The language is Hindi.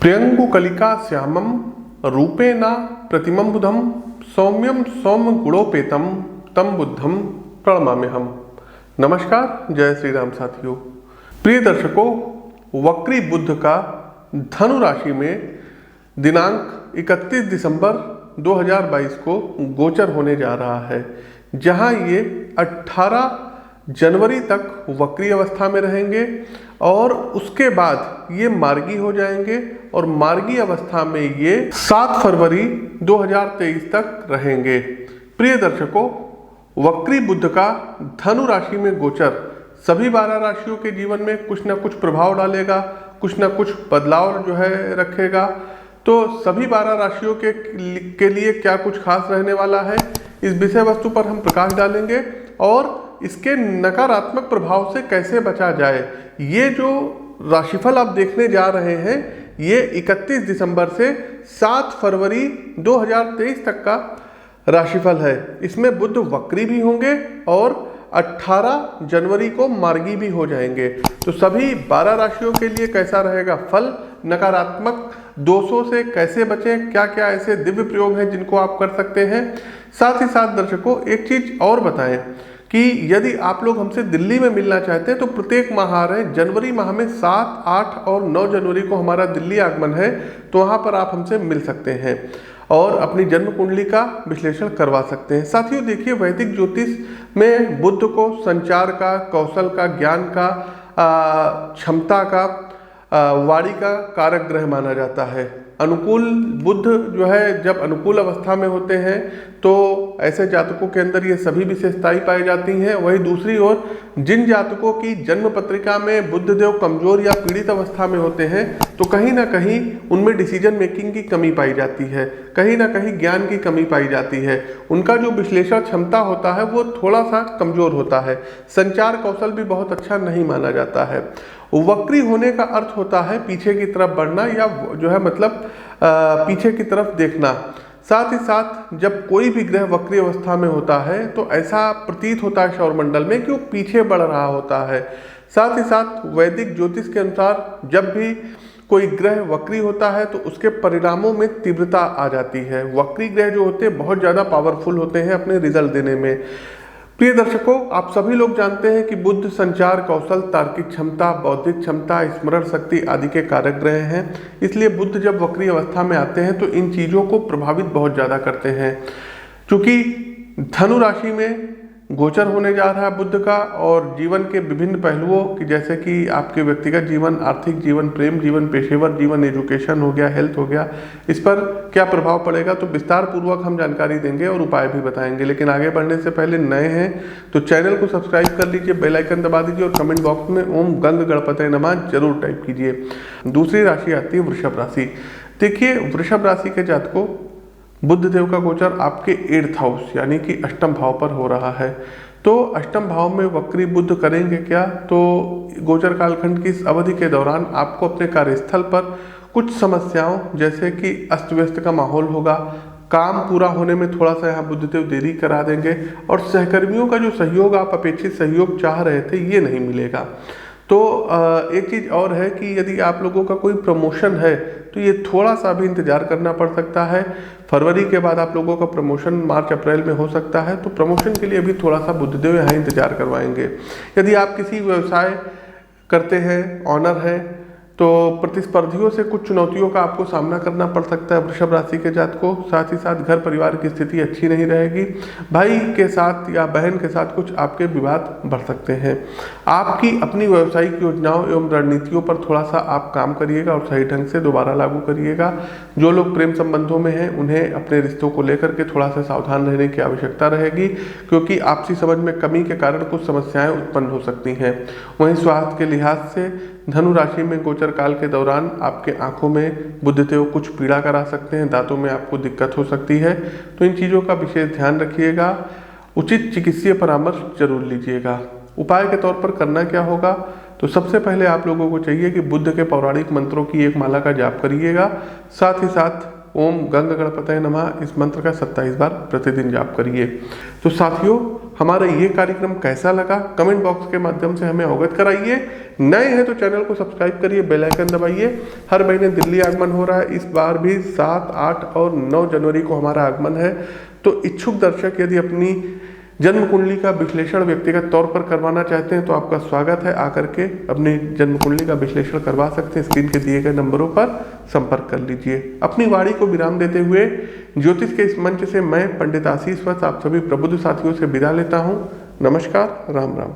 प्रियंगुकलिका श्यामम रूपेण प्रतिमं बुधम सौम्यम सौम्य गुणोपेतम तम बुद्धम प्रणमाम्यहम। नमस्कार, जय श्री राम साथियों। प्रिय दर्शकों, वक्री बुध का धनु राशि में दिनांक 31 दिसंबर 2022 को गोचर होने जा रहा है, जहां ये 18 जनवरी तक वक्री अवस्था में रहेंगे और उसके बाद ये मार्गी हो जाएंगे और मार्गी अवस्था में ये 7 फरवरी 2023 तक रहेंगे। प्रिय दर्शकों, वक्री बुध का धनु राशि में गोचर सभी 12 राशियों के जीवन में कुछ ना कुछ प्रभाव डालेगा, कुछ ना कुछ बदलाव रखेगा। तो सभी 12 राशियों के लिए क्या कुछ खास रहने वाला है, इस विषय वस्तु पर हम प्रकाश डालेंगे और इसके नकारात्मक प्रभाव से कैसे बचा जाए। ये जो राशिफल आप देखने जा रहे हैं, ये 31 दिसंबर से 7 फरवरी 2023 तक का राशिफल है। इसमें बुध वक्री भी होंगे और 18 जनवरी को मार्गी भी हो जाएंगे। तो सभी 12 राशियों के लिए कैसा रहेगा फल, नकारात्मक दोषों से कैसे बचें, क्या क्या ऐसे दिव्य प्रयोग हैं जिनको आप कर सकते हैं। साथ ही साथ दर्शकों, एक चीज और बताएं कि यदि आप लोग हमसे दिल्ली में मिलना चाहते हैं तो प्रत्येक माह आ रहे हैं। जनवरी माह में 7, 8 और 9 जनवरी को हमारा दिल्ली आगमन है, तो वहाँ पर आप हमसे मिल सकते हैं और अपनी जन्म कुंडली का विश्लेषण करवा सकते हैं। साथियों देखिए, वैदिक ज्योतिष में बुध को संचार का, कौशल का, ज्ञान का, क्षमता का, वाणी का कारक ग्रह माना जाता है। अनुकूल बुध जो है, जब अनुकूल अवस्था में होते हैं तो ऐसे जातकों के अंदर ये सभी विशेषताएं पाई जाती हैं। वहीं दूसरी ओर जिन जातकों की जन्म पत्रिका में बुध देव कमजोर या पीड़ित अवस्था में होते हैं तो कहीं ना कहीं उनमें डिसीजन मेकिंग की कमी पाई जाती है, कहीं ना कहीं ज्ञान की कमी पाई जाती है। उनका जो विश्लेषण क्षमता होता है वो थोड़ा सा कमजोर होता है। संचार कौशल भी बहुत अच्छा नहीं माना जाता है। वक्री होने का अर्थ होता है पीछे की तरफ बढ़ना या जो है मतलब पीछे की तरफ देखना। साथ ही साथ जब कोई भी ग्रह वक्री अवस्था में होता है तो ऐसा प्रतीत होता है सौरमंडल में कि वो पीछे बढ़ रहा होता है। साथ ही साथ वैदिक ज्योतिष के अनुसार जब भी कोई ग्रह वक्री होता है तो उसके परिणामों में तीव्रता आ जाती है। वक्री ग्रह जो होते हैं बहुत ज़्यादा पावरफुल होते हैं अपने रिजल्ट देने में। प्रिय दर्शकों, आप सभी लोग जानते हैं कि बुध संचार कौशल, तार्किक क्षमता, बौद्धिक क्षमता, स्मरण शक्ति आदि के कारक ग्रह हैं। इसलिए बुध जब वक्री अवस्था में आते हैं तो इन चीज़ों को प्रभावित बहुत ज़्यादा करते हैं। क्योंकि धनु राशि में गोचर होने जा रहा है बुध का और जीवन के विभिन्न पहलुओं की, जैसे कि आपके व्यक्तिगत जीवन, आर्थिक जीवन, प्रेम जीवन, पेशेवर जीवन, एजुकेशन हो गया, हेल्थ हो गया, इस पर क्या प्रभाव पड़ेगा तो विस्तार पूर्वक हम जानकारी देंगे और उपाय भी बताएंगे। लेकिन आगे बढ़ने से पहले नए हैं तो चैनल को सब्सक्राइब कर लीजिए, बेल आइकन दबा दीजिए और कमेंट बॉक्स में ओम गंग गणपतये नमः जरूर टाइप कीजिए। दूसरी राशि आती है वृषभ राशि। देखिए, वृषभ राशि के जातकों बुध देव का गोचर आपके 8th हाउस यानी कि अष्टम भाव पर हो रहा है। तो अष्टम भाव में वक्री बुध करेंगे क्या, तो गोचर कालखंड की इस अवधि के दौरान आपको अपने कार्यस्थल पर कुछ समस्याओं जैसे कि अस्त व्यस्त का माहौल होगा, काम पूरा होने में थोड़ा सा यहाँ बुधदेव देरी करा देंगे और सहकर्मियों का जो सहयोग, आप अपेक्षित सहयोग चाह रहे थे, ये नहीं मिलेगा। तो एक चीज़ और है कि यदि आप लोगों का कोई प्रमोशन है तो ये थोड़ा सा भी इंतजार करना पड़ सकता है। फरवरी के बाद आप लोगों का प्रमोशन मार्च अप्रैल में हो सकता है, तो प्रमोशन के लिए अभी थोड़ा सा बुधदेव यहाँ इंतजार करवाएंगे। यदि आप किसी व्यवसाय करते हैं, ऑनर है, तो प्रतिस्पर्धियों से कुछ चुनौतियों का आपको सामना करना पड़ सकता है वृषभ राशि के जातकों। साथ ही साथ घर परिवार की स्थिति अच्छी नहीं रहेगी। भाई के साथ या बहन के साथ कुछ आपके विवाद बढ़ सकते हैं। आपकी अपनी व्यावसायिक योजनाओं एवं रणनीतियों पर थोड़ा सा आप काम करिएगा और सही ढंग से दोबारा लागू करिएगा। जो लोग प्रेम संबंधों में हैं उन्हें अपने रिश्तों को लेकर के थोड़ा सा सावधान रहने की आवश्यकता रहेगी, क्योंकि आपसी समझ में कमी के कारण कुछ समस्याएं उत्पन्न हो सकती हैं। वहीं स्वास्थ्य के लिहाज से धनु राशि में गोचर काल के दौरान आपके आंखों में बुधदेव कुछ पीड़ा करा सकते हैं, दांतों में आपको दिक्कत हो सकती है, तो इन चीज़ों का विशेष ध्यान रखिएगा। उचित चिकित्सीय परामर्श जरूर लीजिएगा। उपाय के तौर पर करना क्या होगा, तो सबसे पहले आप लोगों को चाहिए कि बुद्ध के पौराणिक मंत्रों की एक माला का जाप करिएगा। साथ ही साथ ओम गंग गणपतये नमः इस मंत्र का 27 बार प्रतिदिन जाप करिए। तो साथियों, हमारा ये कार्यक्रम कैसा लगा कमेंट बॉक्स के माध्यम से हमें अवगत कराइए। नए हैं तो चैनल को सब्सक्राइब करिए, बेल आइकन दबाइए। हर महीने दिल्ली आगमन हो रहा है, इस बार भी 7, 8 और 9 जनवरी को हमारा आगमन है। तो इच्छुक दर्शक यदि अपनी जन्म कुंडली का विश्लेषण व्यक्तिगत तौर पर करवाना चाहते हैं तो आपका स्वागत है, आकर के अपनी जन्म कुंडली का विश्लेषण करवा सकते हैं। स्क्रीन के दिए गए नंबरों पर संपर्क कर लीजिए। अपनी वाणी को विराम देते हुए ज्योतिष के इस मंच से मैं पंडित आशीष वत्स आप सभी प्रबुद्ध साथियों से विदा लेता हूँ। नमस्कार, राम राम।